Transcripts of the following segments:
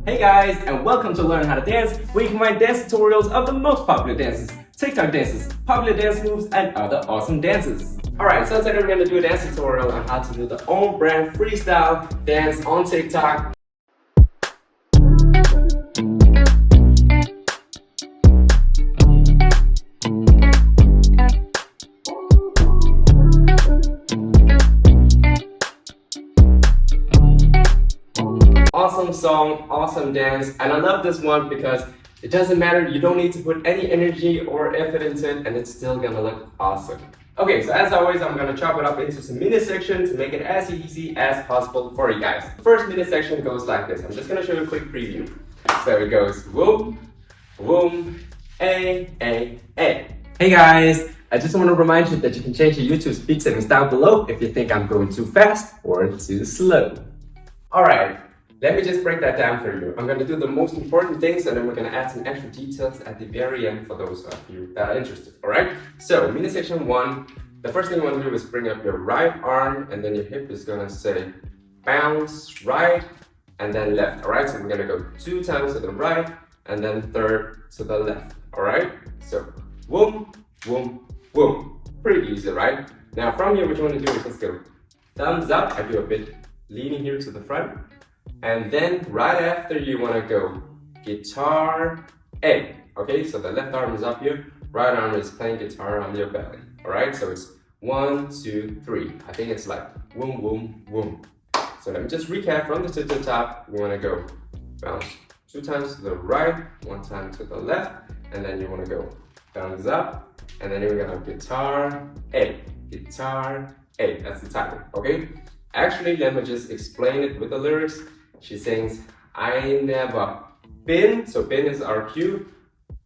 Hey guys, and welcome to Learn How to Dance, where you can find dance tutorials of the most popular dances, TikTok dances, popular dance moves, and other awesome dances. Alright, so today we're going to do a dance tutorial on how to do the own brand freestyle dance on TikTok. Awesome song, awesome dance, and I love this one because it doesn't matter, you don't need to put any energy or effort into it and it's still gonna look awesome. Okay, so as always, I'm gonna chop it up into some mini sections to make it as easy as possible for you guys. The first mini section goes like this. I'm just gonna show you a quick preview. So it goes boom, boom, A. Hey guys, I just want to remind you that you can change your YouTube speed settings down below if you think I'm going too fast or too slow. Alright. Let me just break that down for you. I'm going to do the most important things and then we're going to add some extra details at the very end for those of you that are interested, alright? So, mini section 1, the first thing you want to do is bring up your right arm and then your hip is going to say bounce right and then left, alright? So we're going to go 2 times to the right and then third to the left, alright? So, boom, boom, boom. Pretty easy, right? Now from here, what you want to do is just go thumbs up. I do a bit leaning here to the front. And then right after you want to go guitar A. Okay, so the left arm is up here, right arm is playing guitar on your belly. Alright, so it's 1, 2, 3. I think it's like boom, boom, boom. So let me just recap from the tip to the top. We want to go bounce 2 times to the right, 1 time to the left, and then you want to go thumbs up, and then you're gonna guitar A. Guitar A. That's the timing, okay? Actually, let me just explain it with the lyrics. She sings, I never been, so been is our cue,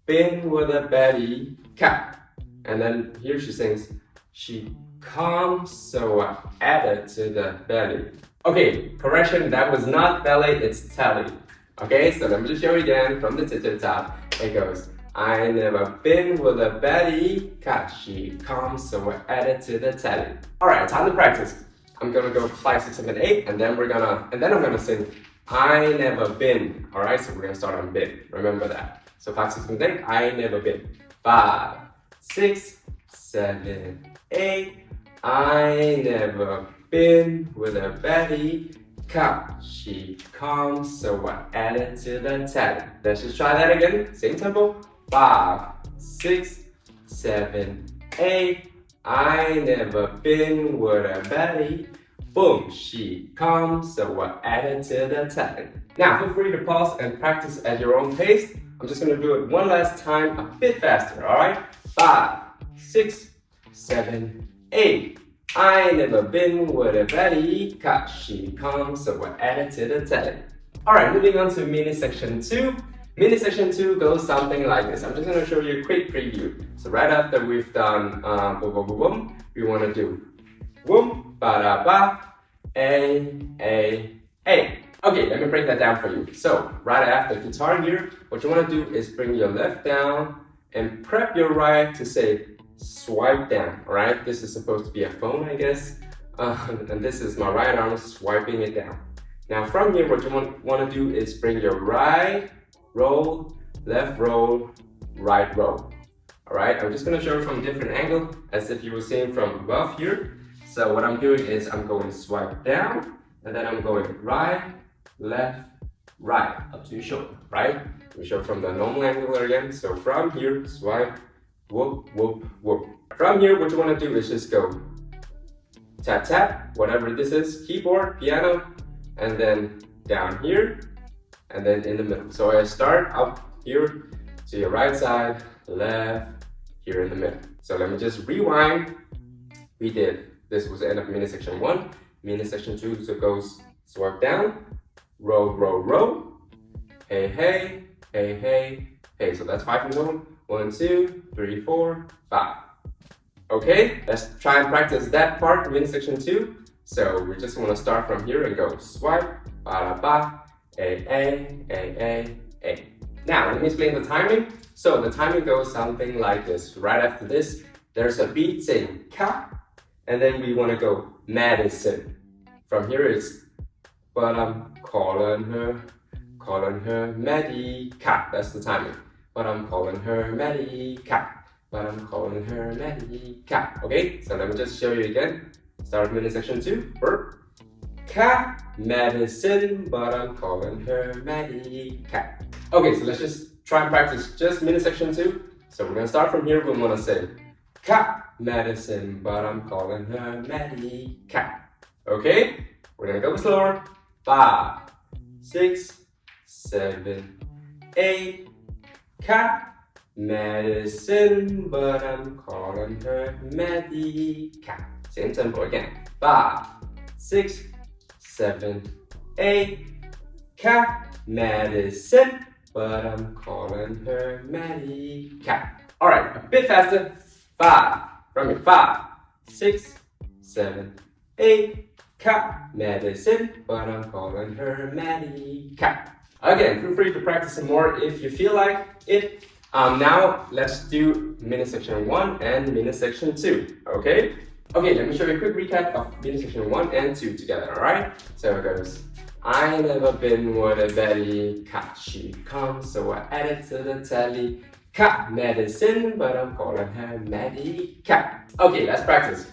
been with a baddie cat. And then here she sings, she comes, so I added to the belly. Okay, correction, that was not belly, it's telly. Okay, so let me just show you again from the tip to the top. It goes, I never been with a baddie cat. She comes, so I added to the telly. Alright, time to practice. I'm gonna go 5, 6, 7, 8, and then I'm gonna sing I never been. Alright, so we're gonna start on been. Remember that. So 5, 6, 7, 8, I never been. 5, 6, 7, 8, I never been with a baddie cat. She comes, so I added to the tally. Let's just try that again. Same tempo. 5, 6, 7, 8. I never been with a baddie. Boom, she comes, so I added to the tally. Now, feel free to pause and practice at your own pace. I'm just gonna do it one last time, a bit faster, alright? 5, 6, 7, 8. I never been with a baddie, cause she comes, so I added to the tally. Alright, moving on to mini section 2. Mini section 2 goes something like this. I'm just going to show you a quick preview. So right after we've done boom, boom, boom, boom, we want to do boom, ba da ba, a. Okay, let me break that down for you. So right after guitar here, what you want to do is bring your left down and prep your right to say swipe down. All right, this is supposed to be a phone, I guess, and this is my right arm swiping it down. Now from here, what you want to do is bring your right roll, left roll, right roll. Alright, I'm just going to show you from a different angle as if you were seeing from above here. So what I'm doing is I'm going swipe down and then I'm going right, left, right, up to your shoulder, right? We show from the normal angle again. So from here, swipe, whoop, whoop, whoop. From here, what you want to do is just go tap, tap, whatever this is, keyboard, piano, and then down here, and then in the middle. So I start up here to your right side, left, here in the middle. So let me just rewind. This was the end of mini section 1. Mini section 2, so it goes swipe down, roll, roll, roll, hey, hey, hey, hey, hey. So that's 5 in a row. 1, 2, 3, 4, 5. Okay, let's try and practice that part, mini section 2. So we just want to start from here and go swipe, ba da ba, A. Now, let me explain the timing. So the timing goes something like this. Right after this, there's a beat saying ka, and then we want to go Madison. From here it's, but I'm calling her calling her Maddie Cat. That's the timing. But I'm calling her Maddie Cat. But I'm calling her Maddie Cat. Okay, so let me just show you again. Start with minute section 2. Verb. Cat medicine, but I'm calling her Maddie Cat. Okay, so let's just try and practice just minute section 2. So we're gonna start from here. We wanna say cat medicine, but I'm calling her Maddie Cat. Okay, we're gonna go slower. 5, 6, 7, 8. Cat medicine, but I'm calling her Maddie Cat. Same tempo again. 5, 6, 7, 8. Cat medicine, but I'm calling her Maddie Cat. Alright, a bit faster. 5, from here. 5, 6, 7, 8. Cat medicine, but I'm calling her Maddie Cat. Again, feel free to practice some more if you feel like it. Now let's do minute section 1 and minute section 2. Okay? Okay, let me show you a quick recap of minute section 1 and 2 together, alright? So it goes, I never been with a Baddie, cat she comes, so I added to the tally. Cat medicine, but I'm calling her Maddie Cat. Okay, let's practice.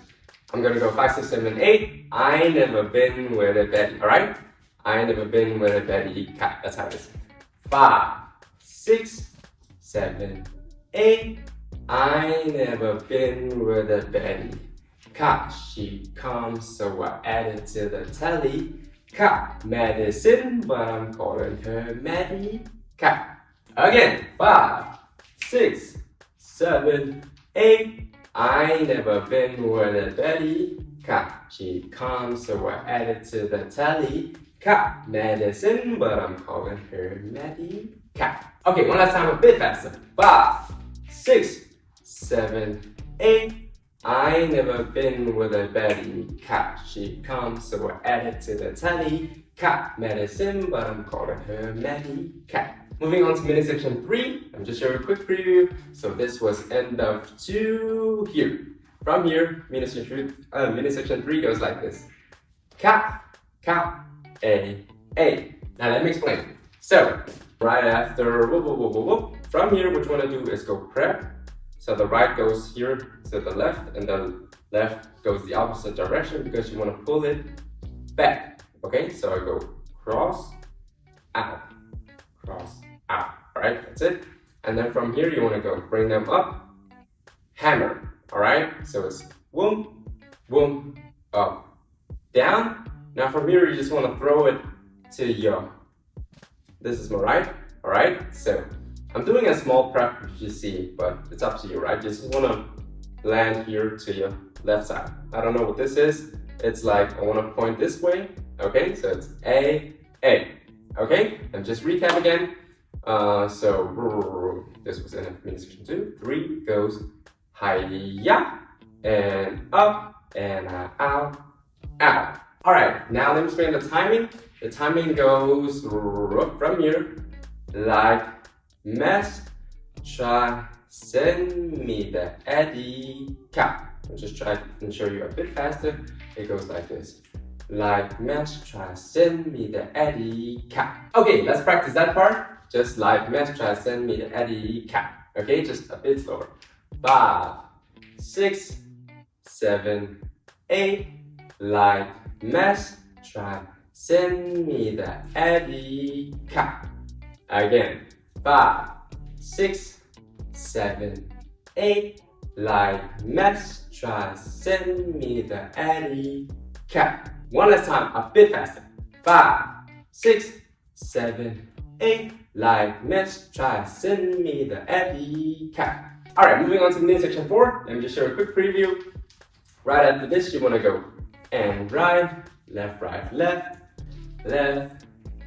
I'm gonna go 5, 6, 7, 8. I never been with a Baddie, alright? I never been with a Baddie cat. That's how it is. 5, 6, 7, 8. I never been with a Baddie. Cat she comes, so I added to the tally. Cat medicine, but I'm calling her Maddie Cat. Again, 5, 6, 7, 8. I never been with a Baddie. Cat she comes, so I added to the tally. Cat medicine, but I'm calling her Maddie Cat. Okay, one last time, a bit faster. 5, 6, 7, 8. I never been with a Baddie. Cat she comes, so I added to the tally. Cat medicine, but I'm calling her Maddie Cat. Moving on to minute section 3, I'm just showing a quick preview. So this was end of 2 here. From here, minute section 3 goes like this. Cat, cat, a. Now let me explain. So, right after whoop, whoop, whoop, whoop, whoop, from here, what you want to do is go prep. So the right goes here to the left, and the left goes the opposite direction because you want to pull it back. Okay, so I go cross, out. Alright, that's it. And then from here, you want to go bring them up, hammer. Alright, so it's boom, boom, up, down. Now from here, you just want to throw it to your, this is my right. Alright, so I'm doing a small prep, you see, but it's up to you, right? You just want to land here to your left side. I don't know what this is. It's like I want to point this way. Okay, so it's A. Okay, and just recap again. So this was in minute section 2. 3 goes hiya and up and out. Alright, now let me explain the timing. The timing goes from here, like mess, try, send me the Eddie cat. I'll just try and show you a bit faster. It goes like this. Like mess, try, send me the Eddie cat. Okay, let's practice that part. Just like mess, try, send me the Eddie cat. Okay, just a bit slower. 5, 6, 7, 8. Like mess, try, send me the Eddie cat. Again. 5, 6, 7, 8. Like mess, try, send me the Eddie cat. One last time, a bit faster. 5, 6, 7, 8. Like mess, try, send me the Eddie cat. Alright, moving on to minute section 4. Let me just show a quick preview. Right after this, you want to go and right, left, right, left,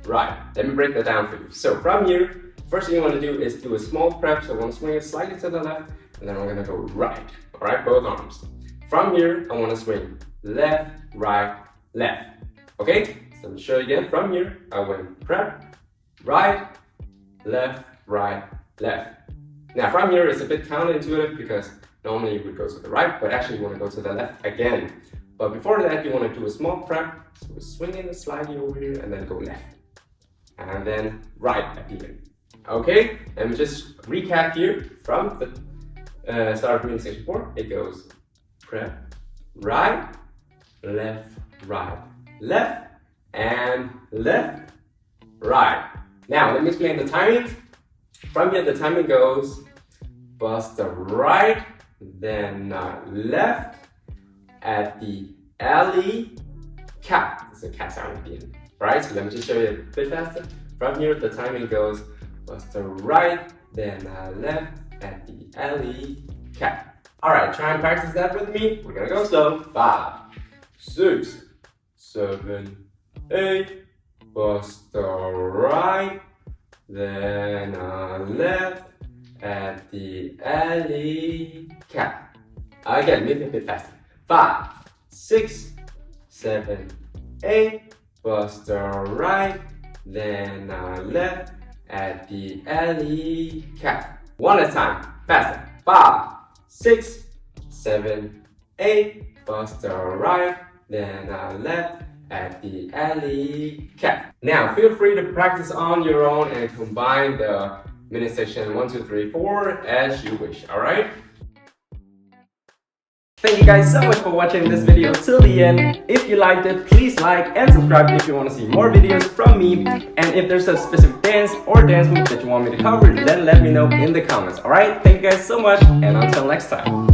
right. Let me break that down for you. So from here, first thing you want to do is do a small prep. So I want to swing it slightly to the left, and then I'm going to go right. Alright, both arms. From here, I want to swing left, right, left. Okay, so let me show you again. From here, I went prep, right, left, right, left. Now from here, it's a bit counterintuitive because normally you would go to the right, but actually you want to go to the left again. But before that, you want to do a small prep. So we're swinging it slightly over here and then go left. and then right at the end. Okay, let me just recap here from the start of mini section 4. It goes prep, right, left, and left, right. Now let me explain the timing. From here the timing goes bust the right, then left at the alley cat. It's a cat sound at the end, right? So let me just show you a bit faster. From here the timing goes bust the right, then left at the alley cat. Alright, try and practice that with me. We're gonna go slow. 5, 6, 7, 8, bust the right, then left at the alley cat. Again, maybe a bit faster. 5, 6, 7, 8, bust the right, then left at the alley cat. One at a time, faster. 5, 6, 7, 8, bust the right, then left at the alley cat. Now feel free to practice on your own and combine the minute section 1, 2, 3, 4 as you wish, alright? Thank you guys so much for watching this video till the end. If you liked it, please like and subscribe if you want to see more videos from me. And if there's a specific dance or dance move that you want me to cover, then let me know in the comments, alright? Thank you guys so much, and until next time.